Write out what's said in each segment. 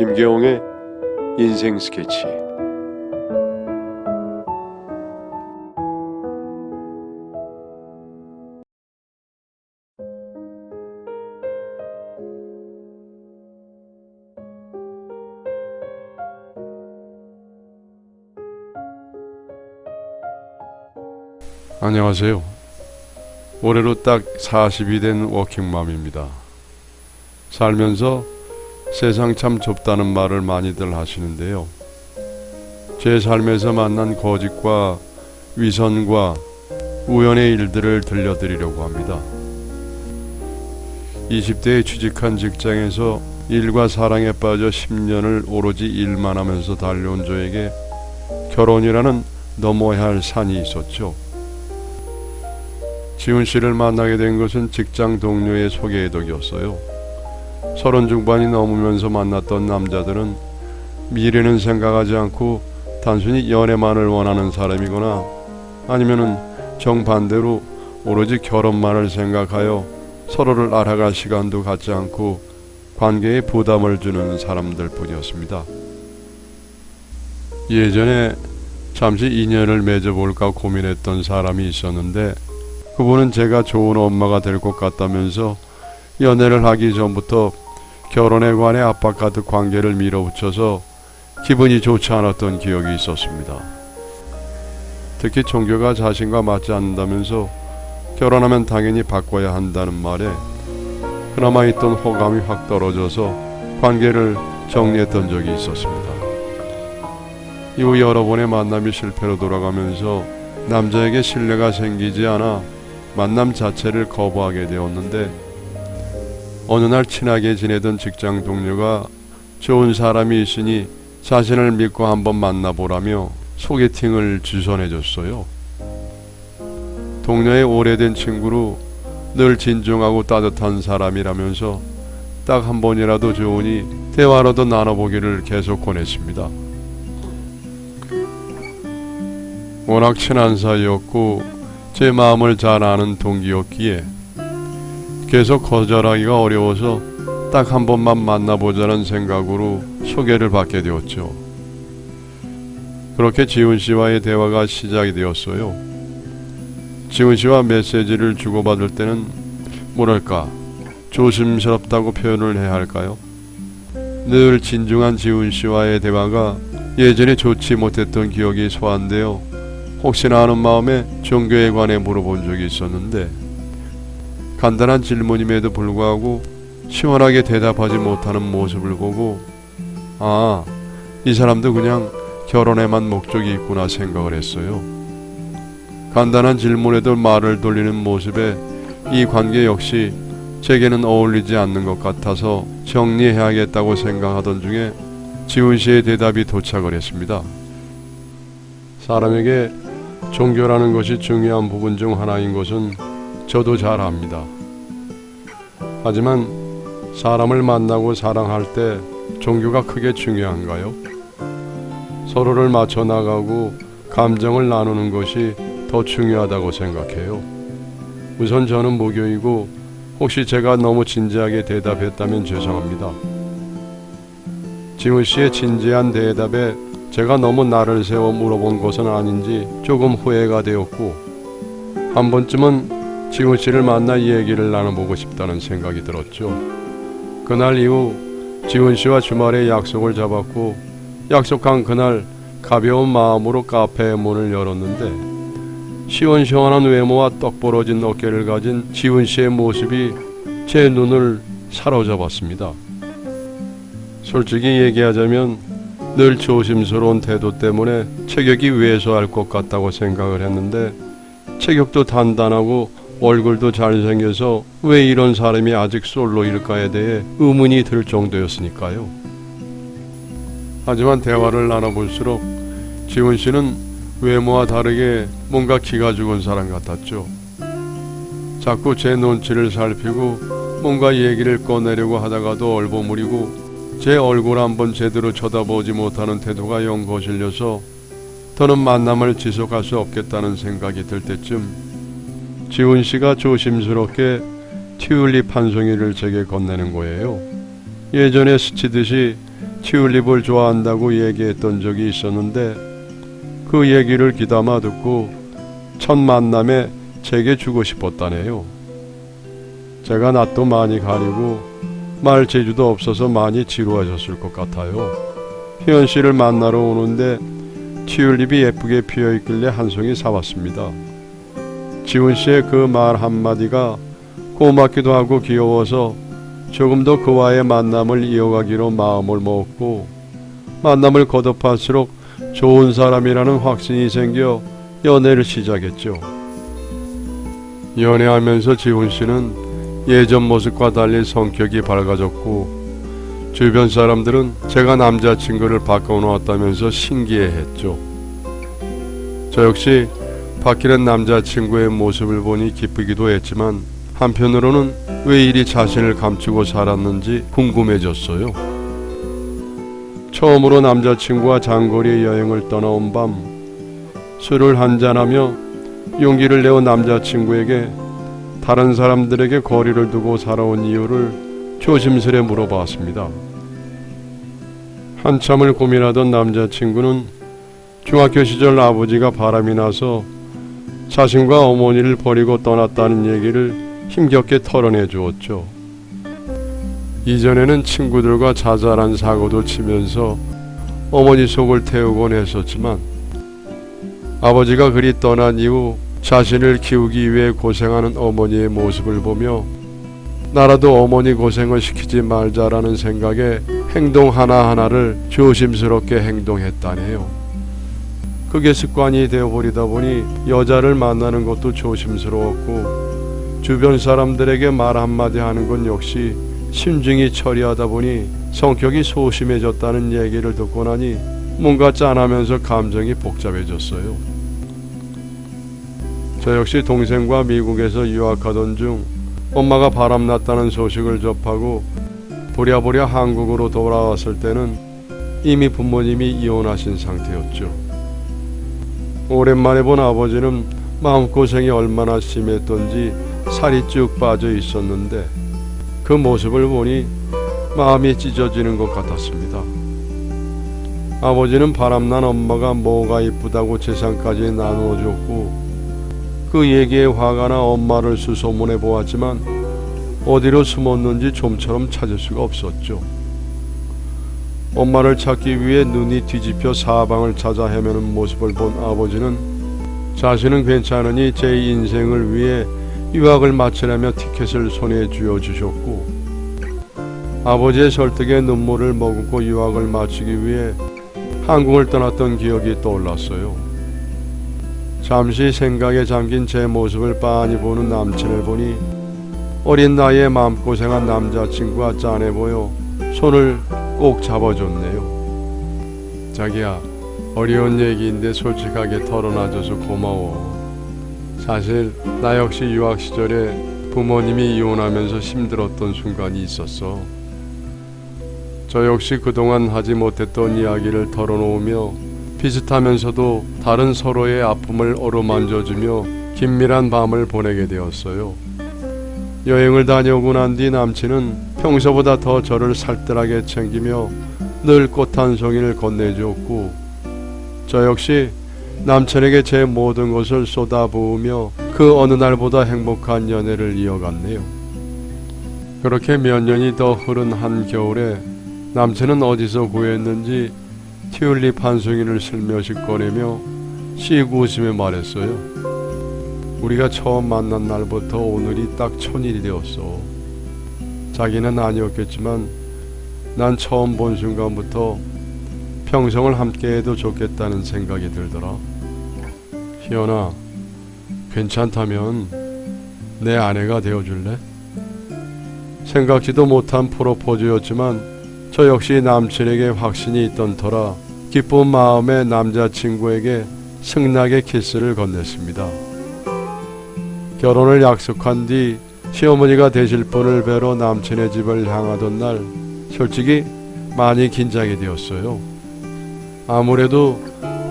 김계홍의 인생 스케치. 안녕하세요. 올해로 딱 40이 된 워킹맘입니다. 살면서 세상 참 좁다는 말을 많이들 하시는데요. 제 삶에서 만난 거짓과 위선과 우연의 일들을 들려드리려고 합니다. 20대에 취직한 직장에서 일과 사랑에 빠져 10년을 오로지 일만 하면서 달려온 저에게 결혼이라는 넘어야 할 산이 있었죠. 지훈 씨를 만나게 된 것은 직장 동료의 소개의 덕이었어요. 30 중반이 넘으면서 만났던 남자들은 미래는 생각하지 않고 단순히 연애만을 원하는 사람이거나 아니면은 정반대로 오로지 결혼만을 생각하여 서로를 알아갈 시간도 갖지 않고 관계에 부담을 주는 사람들 뿐이었습니다. 예전에 잠시 인연을 맺어볼까 고민했던 사람이 있었는데 그분은 제가 좋은 엄마가 될 것 같다면서 연애를 하기 전부터 결혼에 관해 압박 가득 관계를 밀어붙여서 기분이 좋지 않았던 기억이 있었습니다. 특히 종교가 자신과 맞지 않는다면서 결혼하면 당연히 바꿔야 한다는 말에 그나마 있던 호감이 확 떨어져서 관계를 정리했던 적이 있었습니다. 이후 여러 번의 만남이 실패로 돌아가면서 남자에게 신뢰가 생기지 않아 만남 자체를 거부하게 되었는데 어느 날 친하게 지내던 직장 동료가 좋은 사람이 있으니 자신을 믿고 한번 만나보라며 소개팅을 주선해줬어요. 동료의 오래된 친구로 늘 진중하고 따뜻한 사람이라면서 딱 한 번이라도 좋으니 대화라도 나눠보기를 계속 권했습니다. 워낙 친한 사이였고 제 마음을 잘 아는 동기였기에 계속 거절하기가 어려워서 딱 한 번만 만나보자는 생각으로 소개를 받게 되었죠. 그렇게 지훈 씨와의 대화가 시작이 되었어요. 지훈 씨와 메시지를 주고받을 때는 뭐랄까 조심스럽다고 표현을 해야 할까요? 늘 진중한 지훈 씨와의 대화가 예전에 좋지 못했던 기억이 소환되어 혹시나 하는 마음에 종교에 관해 물어본 적이 있었는데 간단한 질문임에도 불구하고 시원하게 대답하지 못하는 모습을 보고 아, 이 사람도 그냥 결혼에만 목적이 있구나 생각을 했어요. 간단한 질문에도 말을 돌리는 모습에 이 관계 역시 제게는 어울리지 않는 것 같아서 정리해야겠다고 생각하던 중에 지훈 씨의 대답이 도착을 했습니다. 사람에게 종교라는 것이 중요한 부분 중 하나인 것은 저도 잘 압니다. 하지만 사람을 만나고 사랑할 때 종교가 크게 중요한가요? 서로를 맞춰 나가고 감정을 나누는 것이 더 중요하다고 생각해요. 우선 저는 무교이고 혹시 제가 너무 진지하게 대답했다면 죄송합니다. 지훈 씨의 진지한 대답에 제가 너무 나를 세워 물어본 것은 아닌지 조금 후회가 되었고 한 번쯤은 지훈 씨를 만나 얘기를 나눠보고 싶다는 생각이 들었죠. 그날 이후 지훈 씨와 주말에 약속을 잡았고 약속한 그날 가벼운 마음으로 카페의 문을 열었는데 시원시원한 외모와 떡부러진 어깨를 가진 지훈 씨의 모습이 제 눈을 사로잡았습니다. 솔직히 얘기하자면 늘 조심스러운 태도 때문에 체격이 왜소할 것 같다고 생각을 했는데 체격도 단단하고 얼굴도 잘생겨서 왜 이런 사람이 아직 솔로일까에 대해 의문이 들 정도였으니까요. 하지만 대화를 나눠볼수록 지훈 씨는 외모와 다르게 뭔가 기가 죽은 사람 같았죠. 자꾸 제 눈치를 살피고 뭔가 얘기를 꺼내려고 하다가도 얼버무리고 제 얼굴 한번 제대로 쳐다보지 못하는 태도가 영 거슬려서 더는 만남을 지속할 수 없겠다는 생각이 들 때쯤 지훈 씨가 조심스럽게 튤립 한 송이를 제게 건네는 거예요. 예전에 스치듯이 튤립을 좋아한다고 얘기했던 적이 있었는데 그 얘기를 귀담아 듣고 첫 만남에 제게 주고 싶었다네요. 제가 낯도 많이 가리고 말 재주도 없어서 많이 지루하셨을 것 같아요. 희연 씨를 만나러 오는데 튤립이 예쁘게 피어 있길래 한 송이 사왔습니다. 지훈 씨의 그 말 한마디가 고맙기도 하고 귀여워서 조금 더 그와의 만남을 이어가기로 마음을 먹었고, 만남을 거듭할수록 좋은 사람이라는 확신이 생겨 연애를 시작했죠. 연애하면서 지훈 씨는 예전 모습과 달리 성격이 밝아졌고, 주변 사람들은 제가 남자친구를 바꿔놓았다면서 신기해했죠. 저 역시 바뀌는 남자친구의 모습을 보니 기쁘기도 했지만 한편으로는 왜 이리 자신을 감추고 살았는지 궁금해졌어요. 처음으로 남자친구와 장거리 여행을 떠나온 밤, 술을 한잔하며 용기를 내어 남자친구에게 다른 사람들에게 거리를 두고 살아온 이유를 조심스레 물어봤습니다. 한참을 고민하던 남자친구는 중학교 시절 아버지가 바람이 나서 자신과 어머니를 버리고 떠났다는 얘기를 힘겹게 털어내 주었죠. 이전에는 친구들과 자잘한 사고도 치면서 어머니 속을 태우곤 했었지만 아버지가 그리 떠난 이후 자신을 키우기 위해 고생하는 어머니의 모습을 보며 나라도 어머니 고생을 시키지 말자라는 생각에 행동 하나하나를 조심스럽게 행동했다네요. 그게 습관이 되어버리다 보니 여자를 만나는 것도 조심스러웠고 주변 사람들에게 말 한마디 하는 건 역시 신중히 처리하다 보니 성격이 소심해졌다는 얘기를 듣고 나니 뭔가 짠하면서 감정이 복잡해졌어요. 저 역시 동생과 미국에서 유학하던 중 엄마가 바람났다는 소식을 접하고 부랴부랴 한국으로 돌아왔을 때는 이미 부모님이 이혼하신 상태였죠. 오랜만에 본 아버지는 마음고생이 얼마나 심했던지 살이 쭉 빠져 있었는데 그 모습을 보니 마음이 찢어지는 것 같았습니다. 아버지는 바람난 엄마가 뭐가 이쁘다고 재산까지 나누어줬고 그 얘기에 화가 나 엄마를 수소문해 보았지만 어디로 숨었는지 좀처럼 찾을 수가 없었죠. 엄마를 찾기 위해 눈이 뒤집혀 사방을 찾아 헤매는 모습을 본 아버지는 자신은 괜찮으니 제 인생을 위해 유학을 마치려며 티켓을 손에 쥐어주셨고 아버지의 설득에 눈물을 머금고 유학을 마치기 위해 한국을 떠났던 기억이 떠올랐어요. 잠시 생각에 잠긴 제 모습을 빤히 보는 남친을 보니 어린 나이에 마음고생한 남자친구가 짠해 보여 손을 꼭 잡아줬네요. 자기야, 어려운 얘기인데 솔직하게 털어놔줘서 고마워. 사실 나 역시 유학 시절에 부모님이 이혼하면서 힘들었던 순간이 있었어. 저 역시 그동안 하지 못했던 이야기를 털어놓으며 비슷하면서도 다른 서로의 아픔을 어루만져주며 긴밀한 밤을 보내게 되었어요. 여행을 다녀오고 난 뒤 남친은 평소보다 더 저를 살뜰하게 챙기며 늘 꽃 한 송이를 건네주었고 저 역시 남친에게 제 모든 것을 쏟아부으며 그 어느 날보다 행복한 연애를 이어갔네요. 그렇게 몇 년이 더 흐른 한겨울에 남친은 어디서 구했는지 튤립 한 송이를 슬며시 꺼내며 씩 웃으며 말했어요. 우리가 처음 만난 날부터 오늘이 딱 1000일이 되었어. 자기는 아니었겠지만 난 처음 본 순간부터 평생을 함께해도 좋겠다는 생각이 들더라. 희연아, 괜찮다면 내 아내가 되어줄래? 생각지도 못한 프로포즈였지만 저 역시 남친에게 확신이 있던 터라 기쁜 마음에 남자친구에게 승낙의 키스를 건넸습니다. 결혼을 약속한 뒤 시어머니가 되실 분을 뵈러 남친의 집을 향하던 날 솔직히 많이 긴장이 되었어요. 아무래도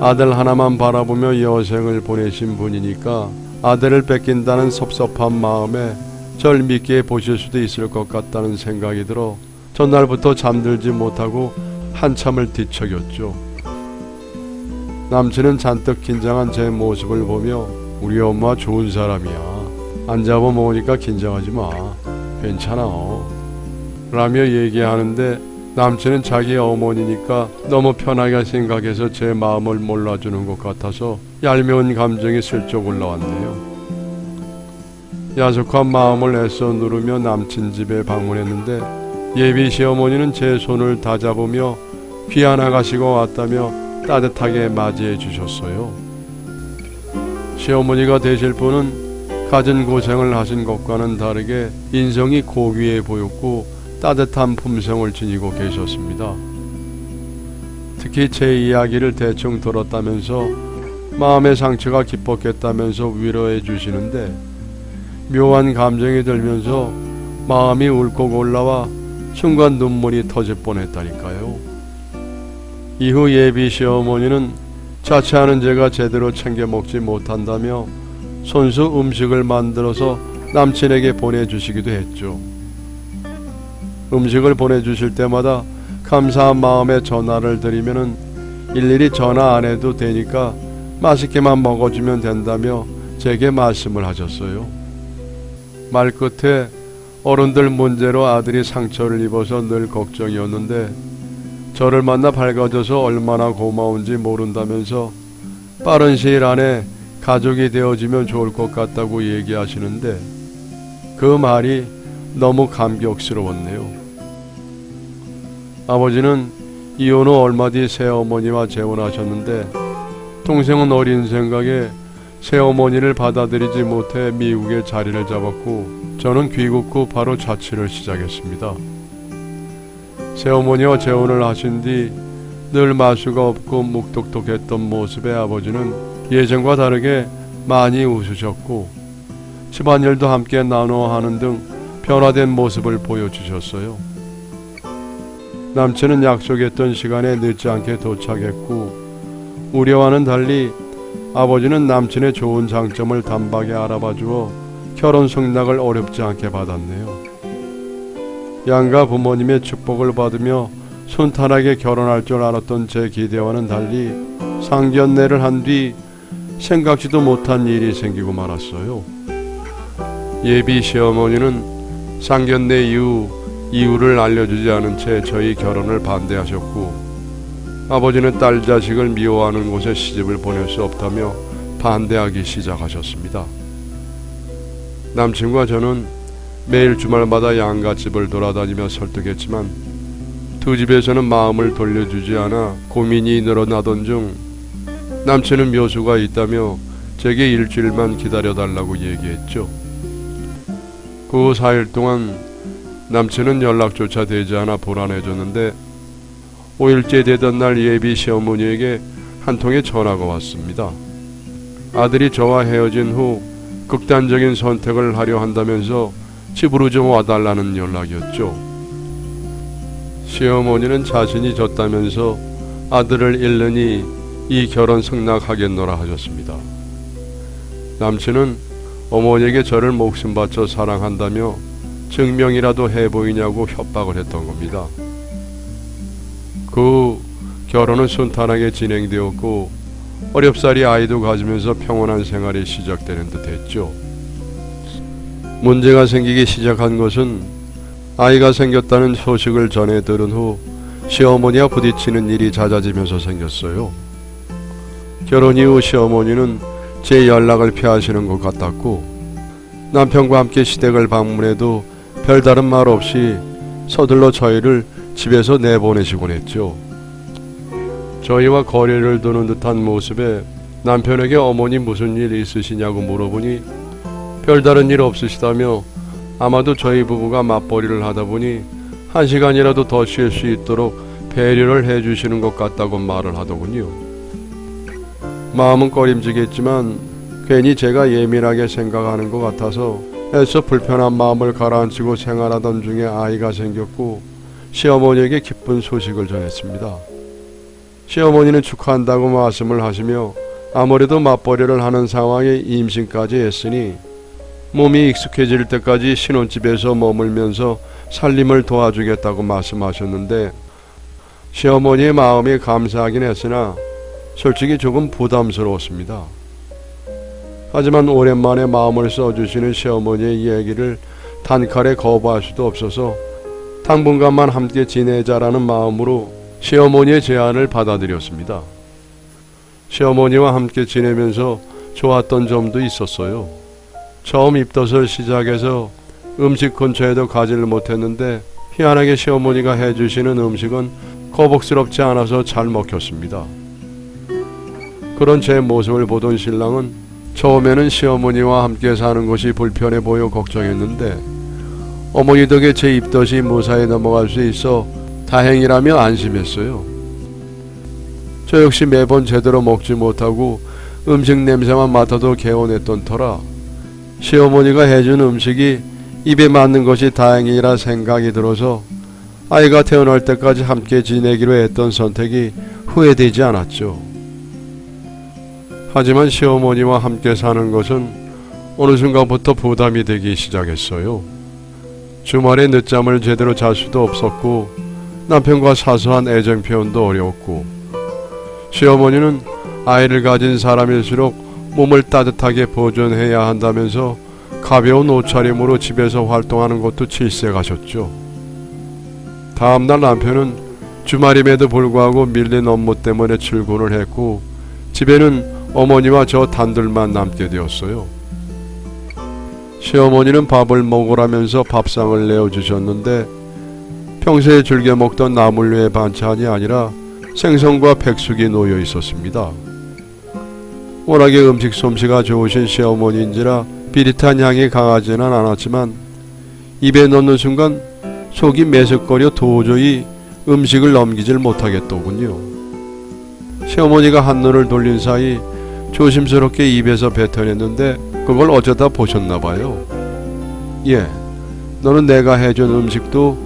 아들 하나만 바라보며 여생을 보내신 분이니까 아들을 뺏긴다는 섭섭한 마음에 절 믿게 보실 수도 있을 것 같다는 생각이 들어 전날부터 잠들지 못하고 한참을 뒤척였죠. 남친은 잔뜩 긴장한 제 모습을 보며 우리 엄마 좋은 사람이야. 안 잡아먹으니까 긴장하지 마. 괜찮아. 라며 얘기하는데 남친은 자기 어머니니까 너무 편하게 생각해서 제 마음을 몰라주는 것 같아서 얄미운 감정이 슬쩍 올라왔네요. 야속한 마음을 애써 누르며 남친 집에 방문했는데 예비 시어머니는 제 손을 다잡으며 귀한 아가씨가 왔다며 따뜻하게 맞이해 주셨어요. 시어머니가 되실 분은 갖은 고생을 하신 것과는 다르게 인성이 고귀해 보였고 따뜻한 품성을 지니고 계셨습니다. 특히 제 이야기를 대충 들었다면서 마음의 상처가 깊었겠다면서 위로해 주시는데 묘한 감정이 들면서 마음이 울컥 올라와 순간 눈물이 터질 뻔했다니까요. 이후 예비 시어머니는 자취하는 제가 제대로 챙겨 먹지 못한다며 손수 음식을 만들어서 남친에게 보내주시기도 했죠. 음식을 보내주실 때마다 감사한 마음에 전화를 드리면은 일일이 전화 안 해도 되니까 맛있게만 먹어주면 된다며 제게 말씀을 하셨어요. 말 끝에 어른들 문제로 아들이 상처를 입어서 늘 걱정이었는데 저를 만나 밝아져서 얼마나 고마운지 모른다면서 빠른 시일 안에 가족이 되어지면 좋을 것 같다고 얘기하시는데 그 말이 너무 감격스러웠네요. 아버지는 이혼 후 얼마 뒤 새어머니와 재혼하셨는데 동생은 어린 생각에 새어머니를 받아들이지 못해 미국에 자리를 잡았고 저는 귀국 후 바로 자취를 시작했습니다. 새어머니와 재혼을 하신 뒤 늘 마수가 없고 묵뚝뚝했던 모습의 아버지는 예전과 다르게 많이 웃으셨고 집안일도 함께 나누어 하는 등 변화된 모습을 보여주셨어요. 남친은 약속했던 시간에 늦지 않게 도착했고 우려와는 달리 아버지는 남친의 좋은 장점을 단박에 알아봐 주어 결혼 승낙을 어렵지 않게 받았네요. 양가 부모님의 축복을 받으며 순탄하게 결혼할 줄 알았던 제 기대와는 달리 상견례를 한 뒤 생각지도 못한 일이 생기고 말았어요. 예비 시어머니는 상견례 이후 이유를 알려주지 않은 채 저희 결혼을 반대하셨고 아버지는 딸 자식을 미워하는 곳에 시집을 보낼 수 없다며 반대하기 시작하셨습니다. 남친과 저는 매일 주말마다 양가집을 돌아다니며 설득했지만 두 집에서는 마음을 돌려주지 않아 고민이 늘어나던 중 남친은 묘수가 있다며 제게 일주일만 기다려달라고 얘기했죠. 그 4일 동안 남친은 연락조차 되지 않아 불안해졌는데 5일째 되던 날 예비 시어머니에게 한 통의 전화가 왔습니다. 아들이 저와 헤어진 후 극단적인 선택을 하려 한다면서 집으로 좀 와달라는 연락이었죠. 시어머니는 자신이 졌다면서 아들을 잃느니 이 결혼 승낙하겠노라 하셨습니다. 남친은 어머니에게 저를 목숨 바쳐 사랑한다며 증명이라도 해보이냐고 협박을 했던 겁니다. 그 결혼은 순탄하게 진행되었고 어렵사리 아이도 가지면서 평온한 생활이 시작되는 듯 했죠. 문제가 생기기 시작한 것은 아이가 생겼다는 소식을 전해 들은 후 시어머니와 부딪히는 일이 잦아지면서 생겼어요. 결혼 이후 시어머니는 제 연락을 피하시는 것 같았고 남편과 함께 시댁을 방문해도 별다른 말 없이 서둘러 저희를 집에서 내보내시곤 했죠. 저희와 거리를 두는 듯한 모습에 남편에게 어머니 무슨 일 있으시냐고 물어보니 별다른 일 없으시다며 아마도 저희 부부가 맞벌이를 하다 보니 1시간이라도 더 쉴 수 있도록 배려를 해주시는 것 같다고 말을 하더군요. 마음은 꺼림지겠지만 괜히 제가 예민하게 생각하는 것 같아서 애써 불편한 마음을 가라앉히고 생활하던 중에 아이가 생겼고 시어머니에게 기쁜 소식을 전했습니다. 시어머니는 축하한다고 말씀을 하시며 아무래도 맞벌이를 하는 상황에 임신까지 했으니 몸이 익숙해질 때까지 신혼집에서 머물면서 살림을 도와주겠다고 말씀하셨는데 시어머니의 마음이 감사하긴 했으나 솔직히 조금 부담스러웠습니다. 하지만 오랜만에 마음을 써주시는 시어머니의 얘기를 단칼에 거부할 수도 없어서 당분간만 함께 지내자라는 마음으로 시어머니의 제안을 받아들였습니다. 시어머니와 함께 지내면서 좋았던 점도 있었어요. 처음 입덧을 시작해서 음식 근처에도 가지를 못했는데 희한하게 시어머니가 해주시는 음식은 거북스럽지 않아서 잘 먹혔습니다. 그런 제 모습을 보던 신랑은 처음에는 시어머니와 함께 사는 것이 불편해 보여 걱정했는데 어머니 덕에 제 입덧이 무사히 넘어갈 수 있어 다행이라며 안심했어요. 저 역시 매번 제대로 먹지 못하고 음식 냄새만 맡아도 개운했던 터라 시어머니가 해준 음식이 입에 맞는 것이 다행이라 생각이 들어서 아이가 태어날 때까지 함께 지내기로 했던 선택이 후회되지 않았죠. 하지만 시어머니와 함께 사는 것은 어느 순간부터 부담이 되기 시작했어요. 주말에 늦잠을 제대로 잘 수도 없었고 남편과 사소한 애정 표현도 어려웠고 시어머니는 아이를 가진 사람일수록 몸을 따뜻하게 보존해야 한다면서 가벼운 옷차림으로 집에서 활동하는 것도 질색하셨죠. 다음날 남편은 주말임에도 불구하고 밀린 업무 때문에 출근을 했고 집에는 어머니와 저 단둘만 남게 되었어요. 시어머니는 밥을 먹으라면서 밥상을 내어주셨는데 평소에 즐겨 먹던 나물류의 반찬이 아니라 생선과 백숙이 놓여 있었습니다. 워낙에 음식 솜씨가 좋으신 시어머니인지라 비릿한 향이 강하지는 않았지만 입에 넣는 순간 속이 메석거려 도저히 음식을 넘기질 못하겠더군요. 시어머니가 한눈을 돌린 사이 조심스럽게 입에서 뱉어냈는데 그걸 어쩌다 보셨나봐요. 예, 너는 내가 해준 음식도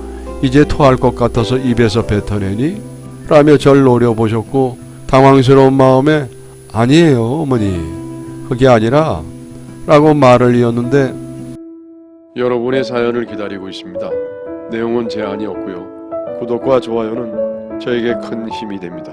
이제 토할 것 같아서 입에서 뱉어내니? 라며 절 노려보셨고 당황스러운 마음에 아니에요 어머니, 그게 아니라 라고 말을 이었는데 여러분의 사연을 기다리고 있습니다. 내용은 제한이 없고요. 구독과 좋아요는 저에게 큰 힘이 됩니다.